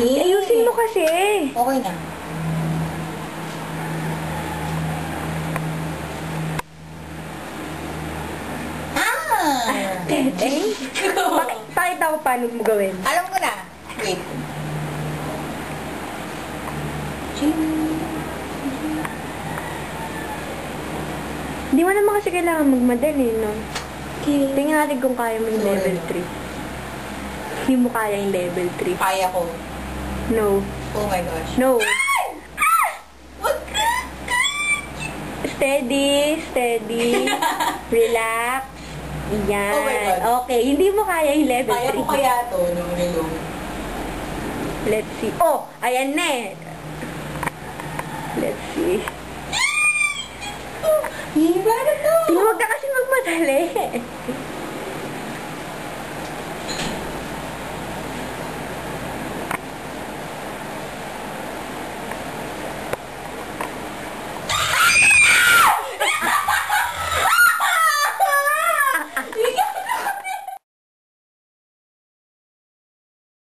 Ayusin mo kasi. Okay na. Tete? Pakita ko paano mo gawin. Alam ko na. Wait. Hindi mo naman kasi kailangan magmadali, no? Okay. Tingnan natin kung kaya mo yung level 3. Hindi mo kaya yung level 3. Kaya ko. No. Oh my gosh. No. Wag ka! Steady, steady. Relax. Yan. Oh my God. Okay, hindi mo kaya yung level 3. Kaya ko kaya to nung nilong. Let's see. Oh, ayan na eh. Let's see. Hiba na to! Huwag ka kasi magmadali.